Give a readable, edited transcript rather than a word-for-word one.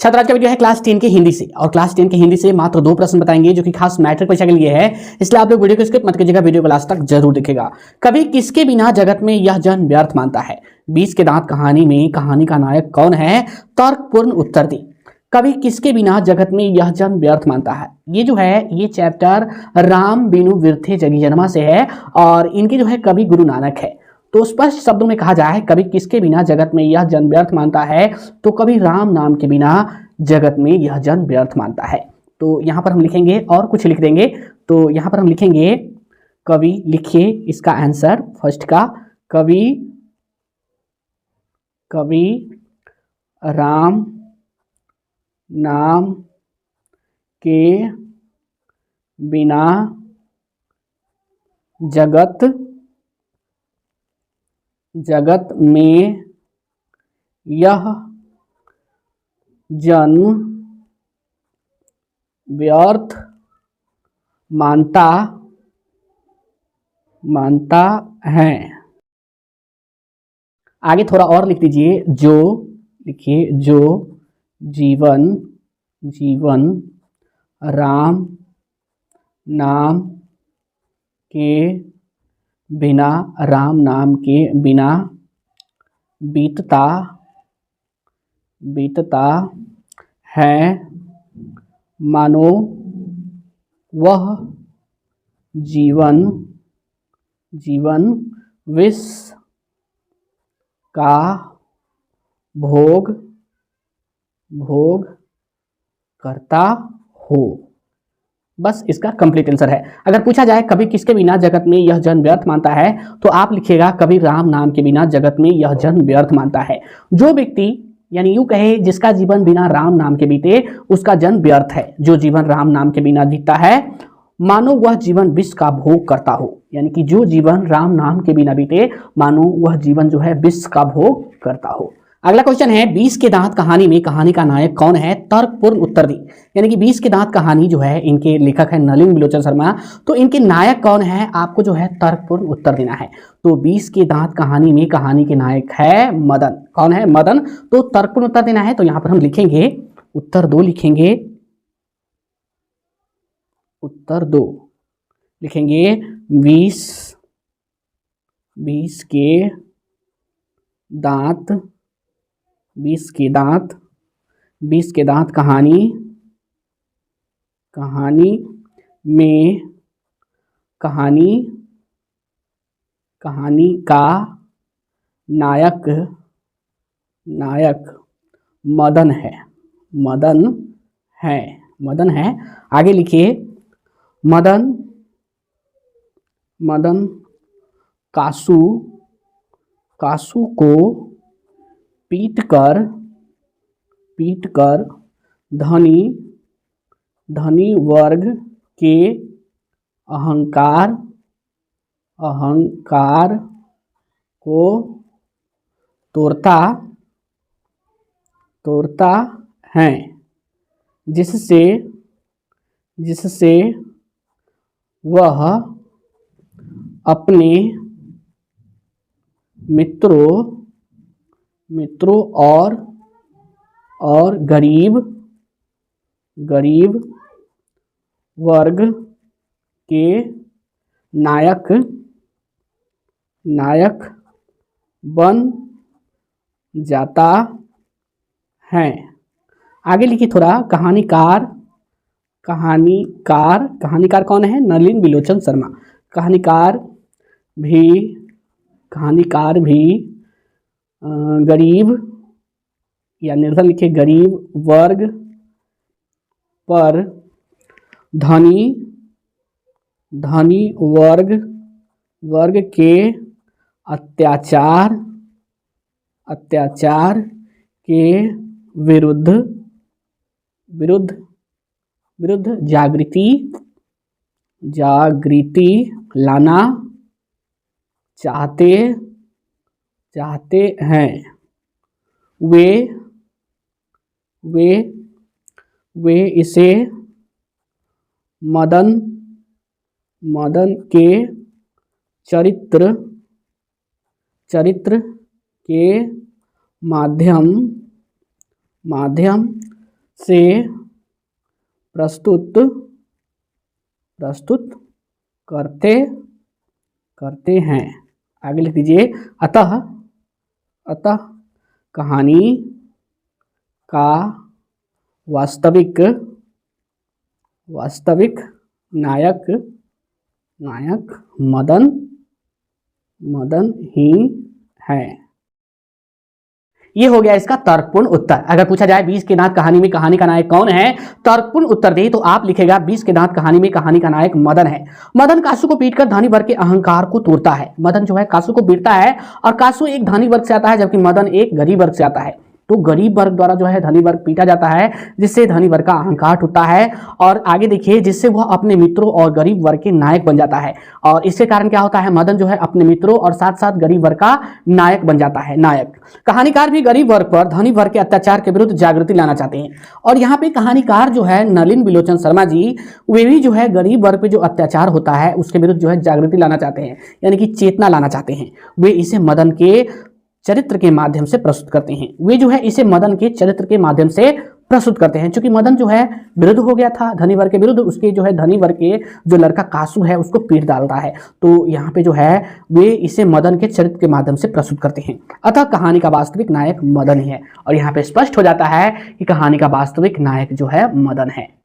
छात्र आज का वीडियो है क्लास 10 के हिंदी से, और क्लास 10 के हिंदी से मात्र 2 प्रश्न बताएंगे जो कि खास मैट्रिक परीक्षा के लिए है, इसलिए आप लोग वीडियो को स्किप मत कीजिएगा, वीडियो को लास्ट तक जरूर देखिएगा। कभी किसके बिना जगत में यह जन्म व्यर्थ मानता है? 20 के दांत कहानी में कहानी का नायक कौन है? तर्कपूर्ण उत्तर दी। कभी किसके बिना जगत में यह जन्म व्यर्थ मानता है, ये जो है ये चैप्टर राम बिनु विरथे जगी जन्मा से है, और इनके जो है कवि गुरु नानक है। तो स्पष्ट शब्दों में कहा जाए कभी किसके बिना जगत में यह जन्म व्यर्थ मानता है, तो कभी राम नाम के बिना जगत में यह जन्म व्यर्थ मानता है। तो यहाँ पर हम लिखेंगे और कुछ लिख देंगे, तो यहाँ पर हम लिखेंगे कवि, लिखिए इसका आंसर फर्स्ट का, कवि राम नाम के बिना जगत में यह जन्म व्यर्थ मानता है। आगे थोड़ा और लिख दीजिए, जो लिखिए जो जीवन राम नाम के बिना बीतता है, मानो वह जीवन विष का भोग करता हो। बस इसका कंप्लीट आंसर है। अगर पूछा जाए कभी किसके बिना जगत में यह जन्म व्यर्थ मानता है, तो आप लिखिएगा कभी राम नाम के बिना जगत में यह जन्म व्यर्थ मानता है। जो व्यक्ति, यानी यूं कहे जिसका जीवन बिना राम नाम के बीते उसका जन्म व्यर्थ है। जो जीवन राम नाम के बिना बीतता है मानो वह जीवन विष का भोग करता हो, यानी कि जो जीवन राम नाम के बिना बीते मानो वह जीवन जो है विष का भोग करता हो। अगला क्वेश्चन है 20 के दांत कहानी में कहानी का नायक कौन है? तर्कपूर्ण उत्तर दी। यानी कि 20 के दांत कहानी जो है इनके लेखक है नलिन बिलोचन शर्मा, तो इनके नायक कौन है आपको जो है तर्कपूर्ण उत्तर देना है। तो 20 के दांत कहानी में कहानी के नायक है मदन। कौन है? मदन। तो तर्कपूर्ण उत्तर देना है, तो यहां पर हम लिखेंगे उत्तर 2 लिखेंगे, उत्तर 2 लिखेंगे 20 के दांत कहानी में कहानी का नायक मदन है। आगे लिखिए मदन कासू को पीट कर धनी वर्ग के अहंकार को तोड़ता है, जिससे वह अपने मित्रों और गरीब वर्ग के नायक बन जाता है। आगे लिखिए थोड़ा कहानीकार कौन है? नलिन बिलोचन शर्मा। कहानीकार भी गरीब, या निर्धन लिखिए गरीब वर्ग पर धनी वर्ग के अत्याचार के विरुद्ध जागृति लाना चाहते हैं। वे इसे मदन के चरित्र के माध्यम से प्रस्तुत प्रस्तुत करते करते हैं। आगे लिख दीजिए, अतः अतः कहानी का वास्तविक वास्तविक नायक नायक मदन मदन ही है। ये हो गया इसका तर्कपूर्ण उत्तर। अगर पूछा जाए 20 के दांत कहानी में कहानी का नायक कौन है, तर्कपूर्ण उत्तर दे तो आप लिखेगा 20 के दांत कहानी में कहानी का नायक मदन है। मदन कासू को पीटकर धनी वर्ग के अहंकार को तोड़ता है। मदन जो है कासू को पीटता है और कासू एक धनी वर्ग से आता है, जबकि मदन एक गरीब वर्ग से आता है। तो गरीब वर्ग द्वारा जो है धनी वर्ग पीटा जाता है, जिससे धनी वर्ग का अहंकार टूटता है। और आगे देखिए, जिससे वह अपने मित्रों और गरीब वर्ग के नायक बन जाता है। और इसके कारण क्या होता है, मदन जो है अपने मित्रों और साथ साथ गरीब वर्ग का नायक बन जाता है। नायक कहानीकार भी गरीब वर्ग पर धनी वर्ग के अत्याचार के विरुद्ध जागृति लाना चाहते हैं। और यहाँ पे कहानीकार जो है नलिन बिलोचन शर्मा जी, वे भी जो है गरीब वर्ग पे जो अत्याचार होता है उसके विरुद्ध जो है जागृति लाना चाहते हैं, यानी कि चेतना लाना चाहते हैं। वे इसे मदन के चरित्र के माध्यम से प्रस्तुत करते हैं। वे जो है इसे मदन के चरित्र के माध्यम से प्रस्तुत करते हैं। क्योंकि मदन जो है विरुद्ध हो गया था धनी वर्ग के विरुद्ध, उसके जो है धनी वर्ग के जो लड़का कासू है उसको पीट डालता है। तो यहाँ पे जो है वे इसे मदन के चरित्र के माध्यम से प्रस्तुत करते हैं। अतः कहानी का वास्तविक नायक मदन ही है। और यहाँ पे स्पष्ट हो जाता है कि कहानी का वास्तविक नायक जो है मदन है।